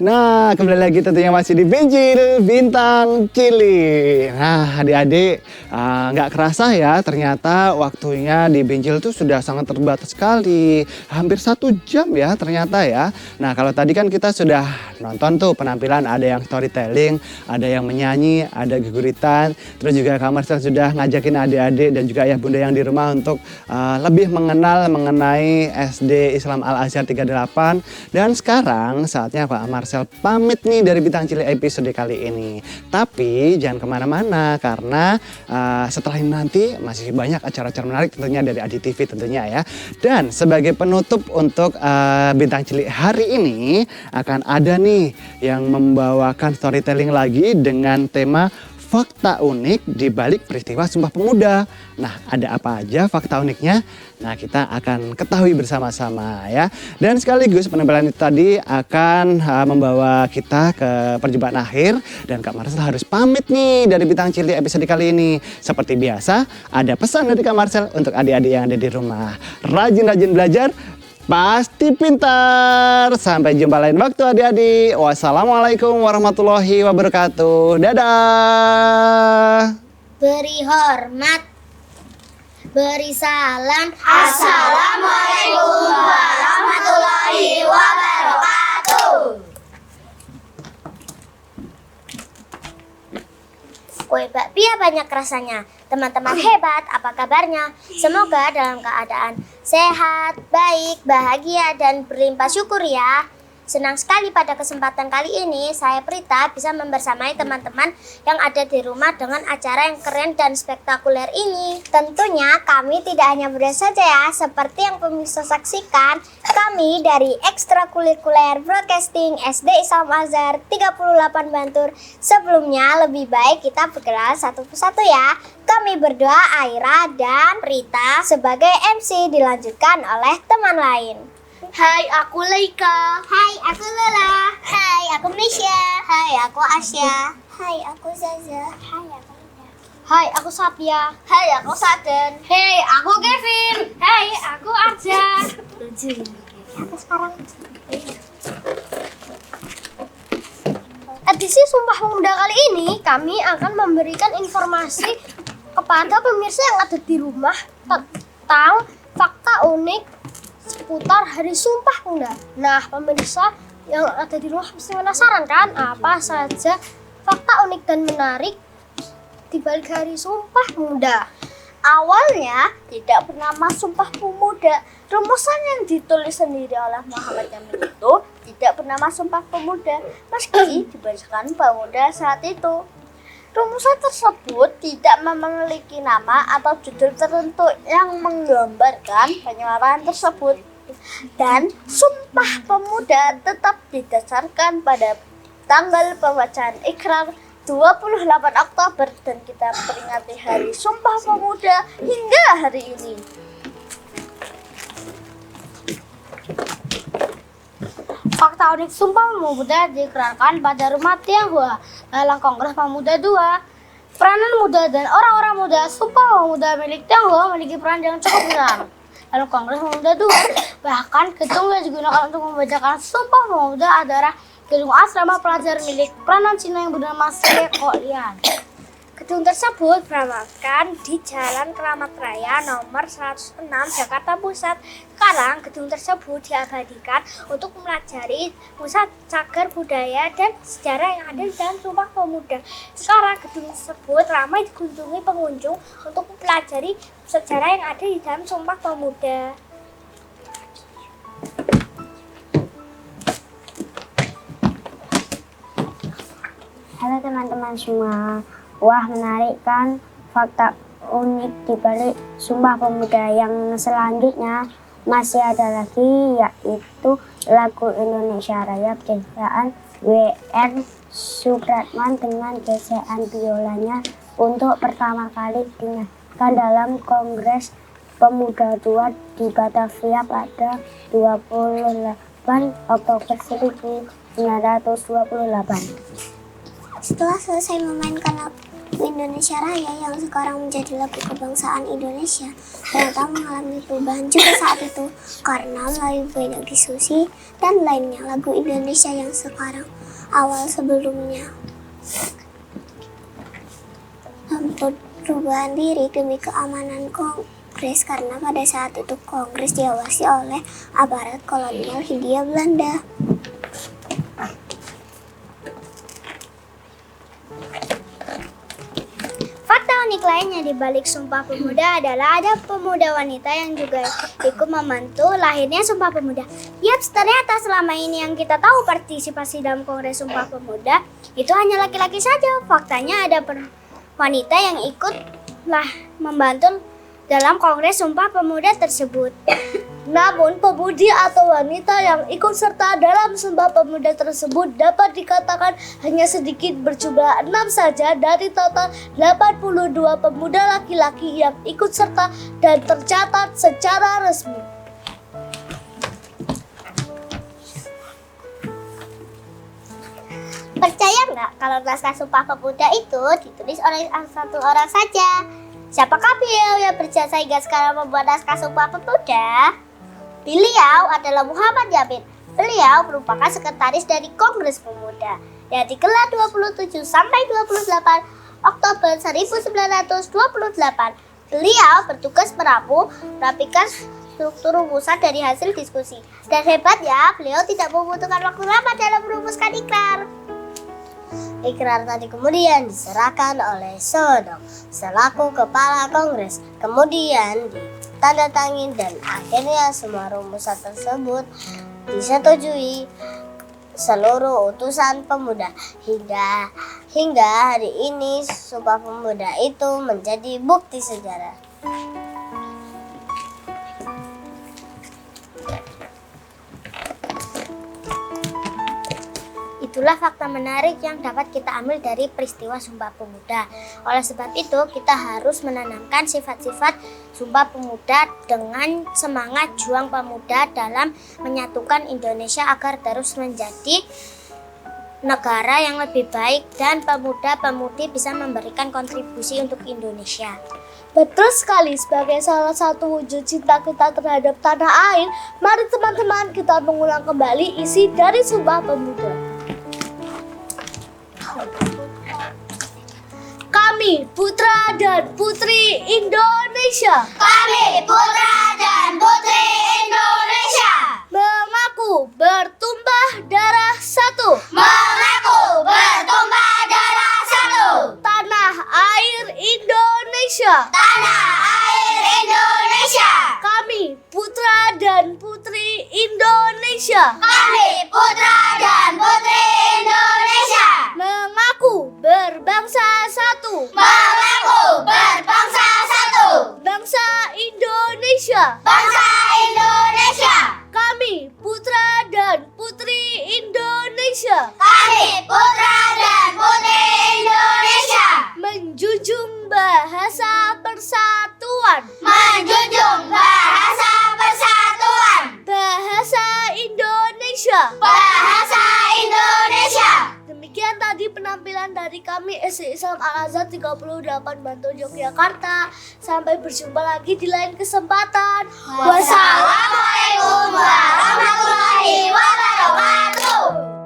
Nah, kembali lagi tentunya masih di Benjil Bintang Cilik. Nah, adik-adik, nggak kerasa ya, ternyata waktunya di Benjil itu sudah sangat terbatas sekali. Hampir 1 jam ya ternyata ya. Nah, kalau tadi kan kita sudah nonton tuh penampilan, ada yang storytelling, ada yang menyanyi, ada guguritan. Terus juga Kak Marcel sudah ngajakin adik-adik dan juga ayah bunda yang di rumah untuk lebih mengenal mengenai SD Islam Al Azhar 38. Dan sekarang saatnya Kak Marcel pamit nih dari Bintang Cilik episode kali ini. Tapi jangan kemana-mana karena setelah ini nanti masih banyak acara-acara menarik tentunya dari Adi TV tentunya ya. Dan sebagai penutup untuk Bintang Cilik hari ini akan ada nih yang membawakan storytelling lagi dengan tema fakta unik di balik peristiwa Sumpah Pemuda. Nah, ada apa aja fakta uniknya? Nah, kita akan ketahui bersama-sama ya. Dan sekaligus penampilan itu tadi akan membawa kita ke perjumpaan akhir. Dan Kak Marcel harus pamit nih dari Bintang Cilik episode kali ini. Seperti biasa, ada pesan dari Kak Marcel untuk adik-adik yang ada di rumah. Rajin-rajin belajar, pasti pintar. Sampai jumpa lain waktu adik-adik. Wassalamualaikum warahmatullahi wabarakatuh. Dadah. Beri hormat, beri salam. Assalamualaikum warahmatullahi wabarakatuh. Kue bakpia banyak rasanya. Teman-teman hebat, apa kabarnya? Semoga dalam keadaan sehat, baik, bahagia, dan berlimpah syukur ya. Senang sekali pada kesempatan kali ini saya Prita bisa membersamai teman-teman yang ada di rumah dengan acara yang keren dan spektakuler ini. Tentunya kami tidak hanya berdua saja ya, seperti yang pemirsa saksikan, kami dari Ekstrakurikuler Broadcasting SD Islam Azhar 38 Bantul. Sebelumnya lebih baik kita berkenalan satu persatu ya. Kami berdua Aira dan Prita sebagai MC, dilanjutkan oleh teman lain. Hai, aku Leika. Hai, aku Lola. Hai, aku Misha. Hai, aku Asya. Hai, aku Zaza. Hai, aku Linda. Hai, aku Satya. Hai, aku Saden. Hei, aku Kevin. Hai, aku Arja. Aku sekarang. Edisi Sumpah Pemuda kali ini kami akan memberikan informasi kepada pemirsa yang ada di rumah tentang fakta unik seputar Hari Sumpah Pemuda. Nah, pemirsa yang ada di rumah pasti penasaran kan apa saja fakta unik dan menarik di balik Hari Sumpah Pemuda. Awalnya tidak bernama Sumpah Pemuda. Rumusan yang ditulis sendiri oleh Muhammad Yamin itu tidak bernama Sumpah Pemuda, meski dibacakan pemuda saat itu. Rumusan tersebut tidak memiliki nama atau judul tertentu yang menggambarkan penyuarahan tersebut. Dan Sumpah Pemuda tetap didasarkan pada tanggal pembacaan Ikrar 28 Oktober dan kita peringati Hari Sumpah Pemuda hingga hari ini. Fakta unik Sumpah Pemuda dikerahkan pada Rumah Tionghoa dalam Kongres Pemuda II. Peranan muda dan orang-orang muda Sumpah Pemuda milik Tionghoa memiliki peran yang cukup besar dalam Kongres Pemuda II. Bahkan gedung yang digunakan untuk membacakan Sumpah Pemuda adalah gedung asrama pelajar milik peranan Cina yang bernama Sekolian. Gedung tersebut beralamatkan di Jalan Keramat Raya nomor 106 Jakarta Pusat. Sekarang gedung tersebut diabadikan untuk mempelajari pusat cagar budaya dan sejarah yang ada di dalam Sumpah Pemuda. Sekarang gedung tersebut ramai dikunjungi pengunjung untuk mempelajari sejarah yang ada di dalam Sumpah Pemuda. Halo teman-teman semua. Wah, menarik kan fakta unik di balik Sumpah Pemuda. Yang selanjutnya masih ada lagi, yaitu lagu Indonesia Raya ciptaan W.R. Supratman dengan gesekan biolanya untuk pertama kali dinyanyikan dalam Kongres Pemuda II di Batavia pada 28 Oktober Setelah selesai memainkan lagu Indonesia Raya yang sekarang menjadi lagu kebangsaan Indonesia, ternyata mengalami perubahan juga saat itu karena melalui banyak diskusi dan lainnya lagu Indonesia yang sekarang awal sebelumnya perubahan diri demi keamanan Kongres karena pada saat itu Kongres diawasi oleh aparat kolonial Hindia Belanda. Fakta unik lainnya di balik Sumpah Pemuda adalah ada pemuda wanita yang juga ikut membantu lahirnya Sumpah Pemuda. Yaps, ternyata selama ini yang kita tahu partisipasi dalam Kongres Sumpah Pemuda itu hanya laki-laki saja. Faktanya ada wanita yang ikutlah membantu dalam Kongres Sumpah Pemuda tersebut. Namun, pemudi atau wanita yang ikut serta dalam Sumpah Pemuda tersebut dapat dikatakan hanya sedikit, berjumlah 6 saja dari total 82 pemuda laki-laki yang ikut serta dan tercatat secara resmi. Percaya nggak kalau naskah Sumpah Pemuda itu ditulis oleh satu orang saja? Siapakah beliau yang berjasa hingga sekarang membuat naskah Sumpah Pemuda? Beliau adalah Muhammad Yamin. Beliau merupakan sekretaris dari Kongres Pemuda yang digelar 27 sampai 28 Oktober 1928. Beliau bertugas merapikan struktur rumusan dari hasil diskusi. Dan hebatnya, beliau tidak membutuhkan waktu lama dalam merumuskan ikrar. Ikrar tadi kemudian diserahkan oleh Sodong selaku kepala Kongres. Kemudian ditandatangani dan akhirnya semua rumusan tersebut disetujui seluruh utusan pemuda. Hingga hari ini Sumpah Pemuda itu menjadi bukti sejarah. Itulah fakta menarik yang dapat kita ambil dari peristiwa Sumpah Pemuda. Oleh sebab itu, kita harus menanamkan sifat-sifat Sumpah Pemuda dengan semangat juang pemuda dalam menyatukan Indonesia agar terus menjadi negara yang lebih baik dan pemuda-pemudi bisa memberikan kontribusi untuk Indonesia. Betul sekali, sebagai salah satu wujud cinta kita terhadap tanah air, mari teman-teman kita mengulang kembali isi dari Sumpah Pemuda. Kami putra dan putri Indonesia. Kami putra dan putri Indonesia. Mengaku bertumpah darah satu. Mengaku bertumpah darah satu. Tanah air Indonesia. Tanah air Indonesia. Kami putra dan putri Indonesia. Kami putra dan putri Indonesia. Mengaku berbangsa satu. Mengaku berbangsa satu. Bangsa Indonesia. Bangsa Indonesia. Kami putra dan putri Indonesia. Kami putra dan putri Indonesia. Menjunjung bahasa persatuan. Menjunjung bahasa persatuan. Bahasa Indonesia. Bahasa Indonesia. Demikian tadi penampilan dari kami SD Islam Al-Azhar 38 Bantul Yogyakarta. Sampai berjumpa lagi di lain kesempatan. Wassalamualaikum warahmatullahi wabarakatuh.